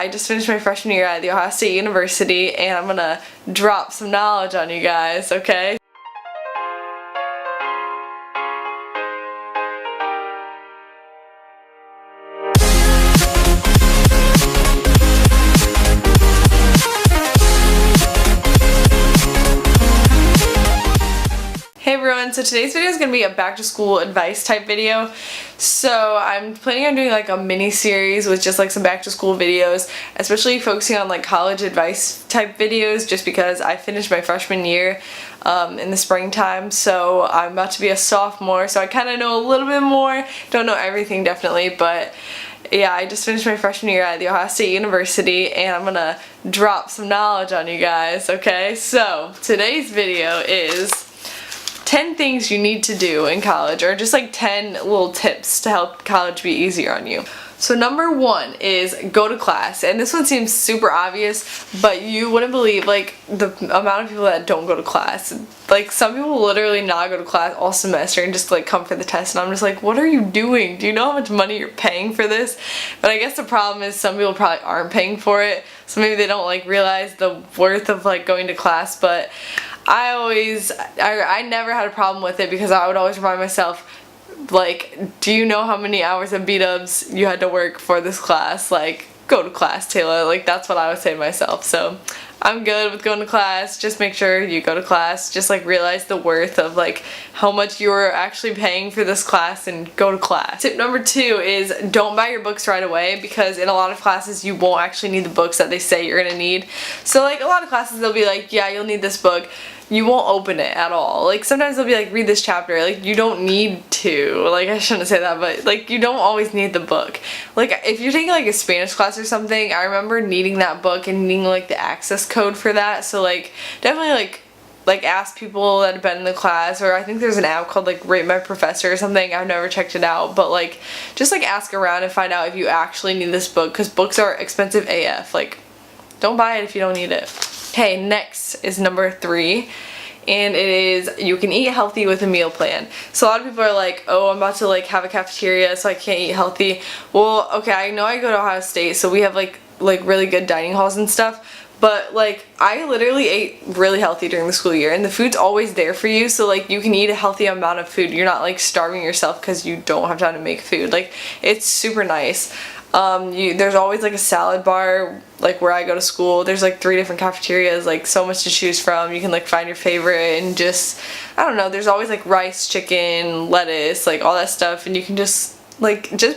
I just finished my freshman year at The Ohio State University and I'm gonna drop some knowledge on you guys, okay? Hey everyone, so today's video is going to be a back to school advice type video. So I'm planning on doing like a mini series with just like some back to school videos, especially focusing on like college advice type videos just because I finished my freshman year in the springtime, so I'm about to be a sophomore, so I kind of know a little bit more. Don't know everything definitely, but yeah, I just finished my freshman year at The Ohio State University and I'm gonna drop some knowledge on you guys, okay? So today's video is 10 things you need to do in college, or just like 10 little tips to help college be easier on you. So number 1 is go to class, and this one seems super obvious, but you wouldn't believe like the amount of people that don't go to class. Like some people literally not go to class all semester and just like come for the test, and I'm just like, what are you doing? Do you know how much money you're paying for this? But I guess the problem is some people probably aren't paying for it, so maybe they don't like realize the worth of like going to class. But I never had a problem with it because I would always remind myself, like, do you know how many hours of B-dubs you had to work for this class? Like, go to class, Taylor. Like, that's what I would say to myself. So I'm good with going to class. Just make sure you go to class. Just like realize the worth of like how much you're actually paying for this class and go to class. Tip number 2 is don't buy your books right away, because in a lot of classes you won't actually need the books that they say you're gonna need. So like a lot of classes they'll be like, yeah, you'll need this book. You won't open it at all. Like sometimes they'll be like, read this chapter. Like you don't need to. Like I shouldn't say that, but like you don't always need the book. Like if you're taking like a Spanish class or something, I remember needing that book and needing like the access code for that. So like definitely like ask people that have been in the class, or I think there's an app called like Rate My Professor or something. I've never checked it out, but like just like ask around and find out if you actually need this book, because books are expensive AF. Like don't buy it if you don't need it. Okay, next is number 3, and it is you can eat healthy with a meal plan. So a lot of people are like, oh, I'm about to like have a cafeteria so I can't eat healthy. Well, okay, I know I go to Ohio State, so we have like really good dining halls and stuff, but like I literally ate really healthy during the school year, and the food's always there for you, so like you can eat a healthy amount of food. You're not like starving yourself because you don't have time to make food. Like it's super nice. There's always like a salad bar, like where I go to school. There's like 3 different cafeterias, like so much to choose from. You can like find your favorite, and just, I don't know, there's always like rice, chicken, lettuce, like all that stuff, and you can just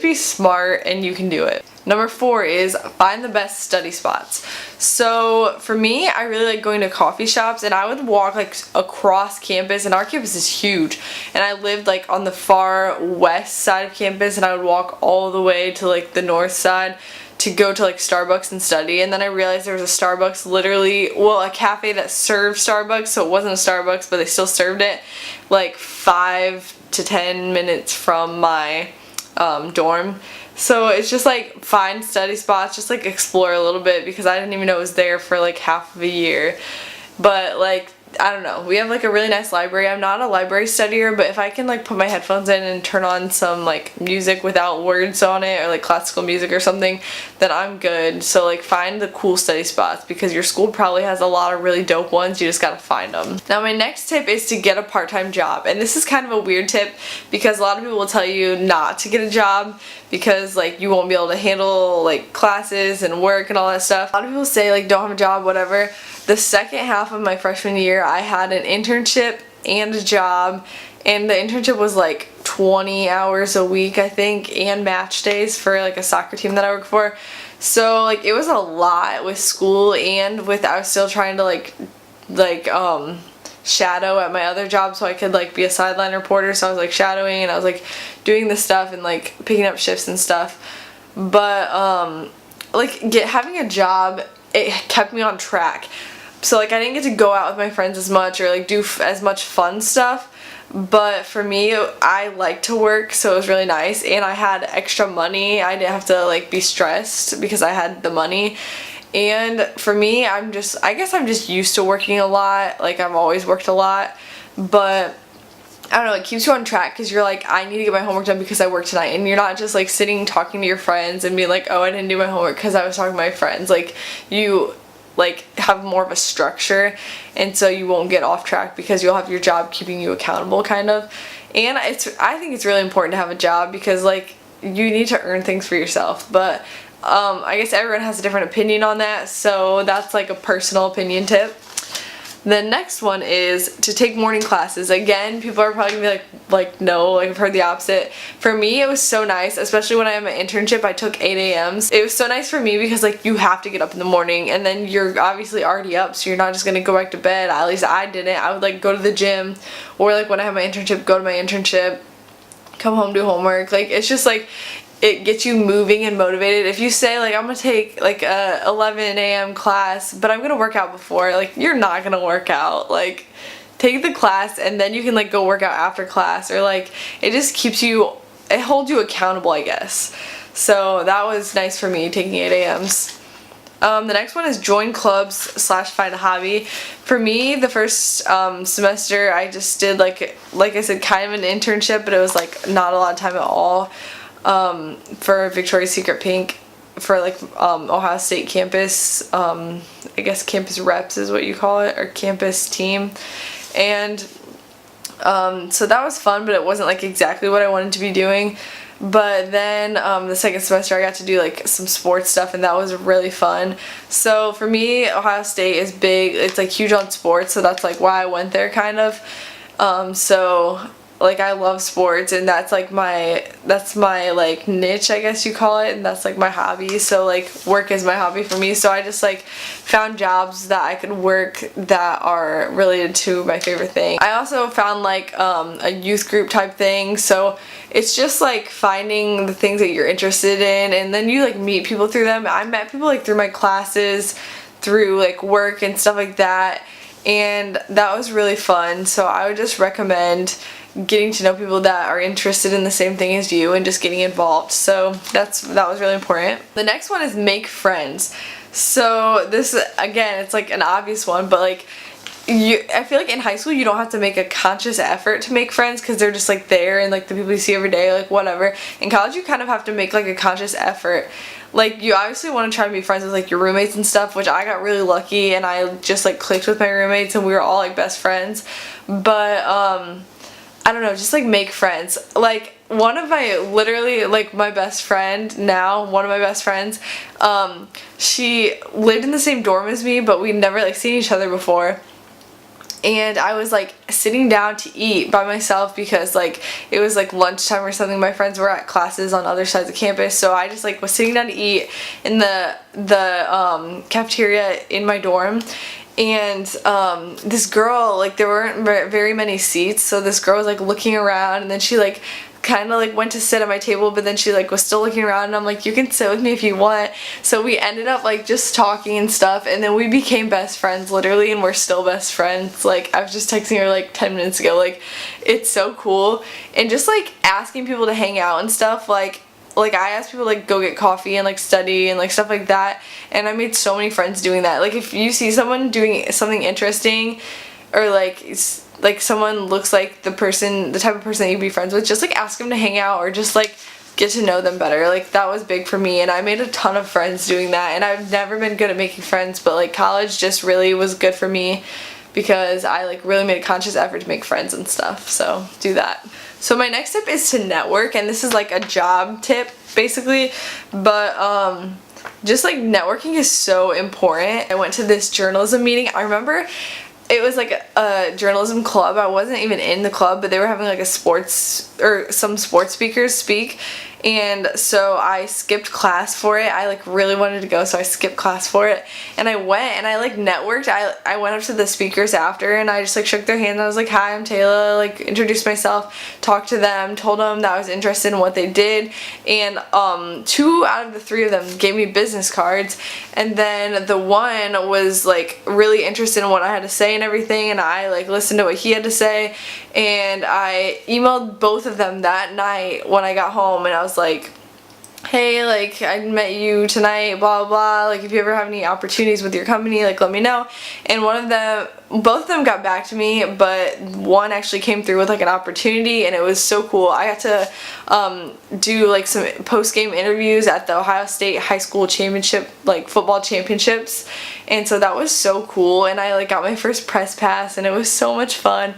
be smart and you can do it. Number 4 is find the best study spots. So for me, I really like going to coffee shops, and I would walk like across campus, and our campus is huge, and I lived like on the far west side of campus, and I would walk all the way to like the north side to go to like Starbucks and study. And then I realized there was a Starbucks literally, well, a cafe that served Starbucks, so it wasn't a Starbucks, but they still served it, like 5 to 10 minutes from my dorm. So it's just like find study spots, just like explore a little bit, because I didn't even know it was there for like half of a year. But like I don't know, we have like a really nice library. I'm not a library studier, but if I can like put my headphones in and turn on some like music without words on it, or like classical music or something, then I'm good. So like find the cool study spots, because your school probably has a lot of really dope ones. You just gotta find them. Now my next tip is to get a part-time job, and this is kind of a weird tip because a lot of people will tell you not to get a job because like you won't be able to handle like classes and work and all that stuff. A lot of people say like don't have a job, whatever. The second half of my freshman year, I had an internship and a job, and the internship was like 20 hours a week, I think, and match days for like a soccer team that I work for. So like it was a lot with school, and with I was still trying to like shadow at my other job so I could like be a sideline reporter. So I was like shadowing, and I was like doing this stuff and like picking up shifts and stuff. But having a job, it kept me on track. So like I didn't get to go out with my friends as much, or like do as much fun stuff, but for me I like to work, so it was really nice, and I had extra money. I didn't have to like be stressed because I had the money. And for me, I guess I'm just used to working a lot. Like I've always worked a lot, but I don't know, it keeps you on track because you're like, I need to get my homework done because I work tonight, and you're not just like sitting talking to your friends and being like, oh, I didn't do my homework because I was talking to my friends. Like, you like have more of a structure, and so you won't get off track because you'll have your job keeping you accountable, kind of. And I think it's really important to have a job because like you need to earn things for yourself, but I guess everyone has a different opinion on that, so that's like a personal opinion tip. The next one is to take morning classes. Again, people are probably gonna be like no, like I've heard the opposite. For me, it was so nice, especially when I had my internship, I took 8 a.m.s. It was so nice for me because like you have to get up in the morning, and then you're obviously already up, so you're not just gonna go back to bed. At least I didn't. I would like go to the gym, or like when I had my internship, go to my internship, come home, do homework. Like, it's just like, it gets you moving and motivated. If you say like, I'm gonna take like a 11 a.m. class, but I'm gonna work out before, like you're not gonna work out. Like, take the class and then you can like go work out after class, or like it just keeps you, it holds you accountable, I guess. So that was nice for me, taking 8 a.m.s. The next one is join clubs / find a hobby. For me, the first semester I just did like I said, kind of an internship, but it was like not a lot of time at all. For Victoria's Secret Pink, for like Ohio State campus, I guess campus reps is what you call it, or campus team. And so that was fun, but it wasn't like exactly what I wanted to be doing. But then the second semester I got to do like some sports stuff, and that was really fun. So for me, Ohio State is big, it's like huge on sports, so that's like why I went there, kind of. So like I love sports, and that's my like niche, I guess you call it, and that's like my hobby. So like work is my hobby for me, so I just like found jobs that I could work that are related to my favorite thing. I also found like a youth group type thing, so it's just like finding the things that you're interested in, and then you like meet people through them. I met people like through my classes, through like work and stuff like that, and that was really fun. So I would just recommend getting to know people that are interested in the same thing as you and just getting involved. So that was really important. The next one is make friends. So this, again, it's like an obvious one, but like I feel like in high school you don't have to make a conscious effort to make friends because they're just like there, and like the people you see every day, like whatever. In college you kind of have to make like a conscious effort. Like, you obviously want to try to be friends with like your roommates and stuff, which I got really lucky and I just like clicked with my roommates and we were all like best friends. But I don't know, just like make friends. Like one of my, literally like my best friend now, one of my best friends, she lived in the same dorm as me, but we'd never like seen each other before. And I was like sitting down to eat by myself because like it was like lunchtime or something. My friends were at classes on other sides of campus, so I just like was sitting down to eat in the cafeteria in my dorm. And this girl, like there weren't very many seats, so this girl was like looking around, and then she like kind of like went to sit at my table, but then she like was still looking around, and I'm like, you can sit with me if you want. So we ended up like just talking and stuff, and then we became best friends literally, and we're still best friends. Like I was just texting her like 10 minutes ago. Like it's so cool. And just like asking people to hang out and stuff, like I asked people to like go get coffee and like study and like stuff like that, and I made so many friends doing that. Like if you see someone doing something interesting, or like someone looks like the type of person that you'd be friends with, just like ask them to hang out or just like get to know them better. Like that was big for me, and I made a ton of friends doing that. And I've never been good at making friends, but like college just really was good for me because I like really made a conscious effort to make friends and stuff. So do that. So my next tip is to network, and this is like a job tip basically, but just like networking is so important. I went to this journalism meeting. I remember it was like a journalism club. I wasn't even in the club, but they were having like some sports speakers speak, and so I skipped class for it. I like really wanted to go, so I skipped class for it, and I went and I like networked. I went up to the speakers after, and I just like shook their hand, and I was like, hi, I'm Taylor, like introduced myself, talked to them, told them that I was interested in what they did, and 2 out of the 3 of them gave me business cards, and then the one was like really interested in what I had to say and everything, and I like listened to what he had to say, and I emailed both of them that night when I got home, and I was like, hey, like, I met you tonight, blah, blah, blah, like, if you ever have any opportunities with your company, like, let me know. And both of them got back to me, but one actually came through with, like, an opportunity, and it was so cool. I got to do, like, some post-game interviews at the Ohio State High School Championship, like, football championships, and so that was so cool, and I, like, got my first press pass, and it was so much fun.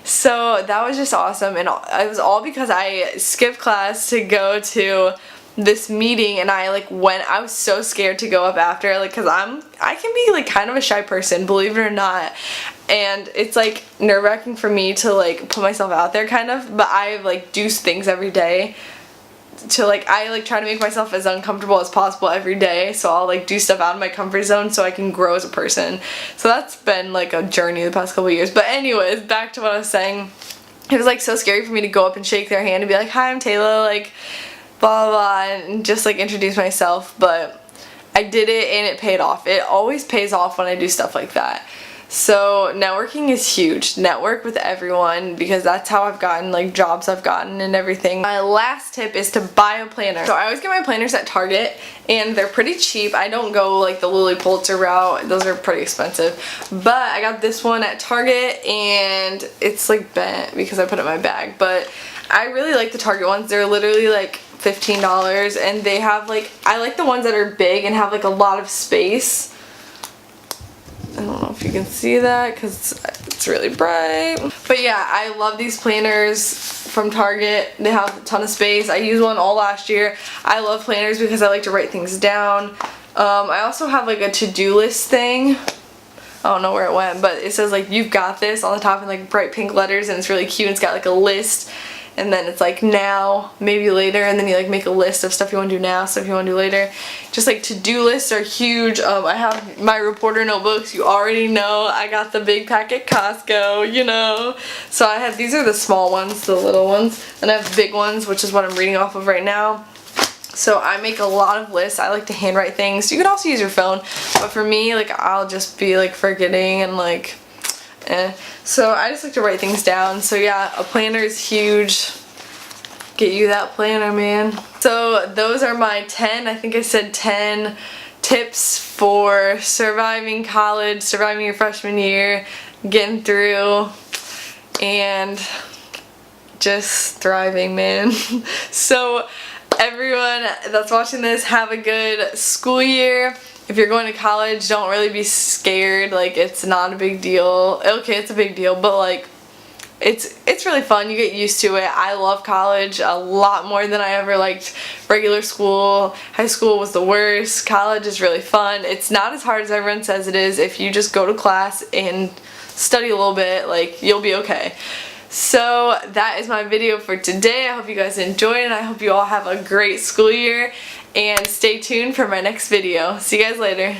So that was just awesome, and it was all because I skipped class to go to this meeting, and I was so scared to go up after, like, cause I can be like kind of a shy person, believe it or not, and it's like nerve-wracking for me to like put myself out there kind of, but I like do things every day to like, I like try to make myself as uncomfortable as possible every day, so I'll like do stuff out of my comfort zone so I can grow as a person. So that's been like a journey the past couple of years. But anyways, back to what I was saying. It was like so scary for me to go up and shake their hand and be like, hi, I'm Taylor, like blah, blah, blah, and just like introduce myself, but I did it and it paid off. It always pays off when I do stuff like that. So networking is huge. Network with everyone, because that's how I've gotten like jobs I've gotten and everything. My last tip is to buy a planner. So I always get my planners at Target, and they're pretty cheap. I don't go like the Lilly Pulitzer route. Those are pretty expensive. But I got this one at Target, and it's like bent because I put it in my bag. But I really like the Target ones. They're literally like $15, and they have like, I like the ones that are big and have like a lot of space. I don't know if you can see that because it's really bright. But yeah, I love these planners from Target. They have a ton of space. I used one all last year. I love planners because I like to write things down. I also have like a to-do list thing. I don't know where it went, but it says like, you've got this on the top in like bright pink letters, and it's really cute. It's got like a list, and then it's like now, maybe later, and then you like make a list of stuff you want to do now, stuff you want to do later. Just like to-do lists are huge. I have my reporter notebooks. You already know I got the big pack at Costco, you know. So I have, these are the small ones, the little ones, and I have big ones, which is what I'm reading off of right now. So I make a lot of lists. I like to handwrite things. You can also use your phone, but for me, like, I'll just be like forgetting and like so I just like to write things down. So yeah, a planner is huge. Get you that planner, man. So those are my 10, I think I said 10 tips for surviving college, surviving your freshman year, getting through, and just thriving, man. So everyone that's watching this, have a good school year. If you're going to college, don't really be scared. Like, it's not a big deal. Okay, it's a big deal, but like, it's really fun. You get used to it. I love college a lot more than I ever liked regular school. High school was the worst. College is really fun. It's not as hard as everyone says it is. If you just go to class and study a little bit, like, you'll be okay. So that is my video for today. I hope you guys enjoyed, and I hope you all have a great school year, and stay tuned for my next video. See you guys later.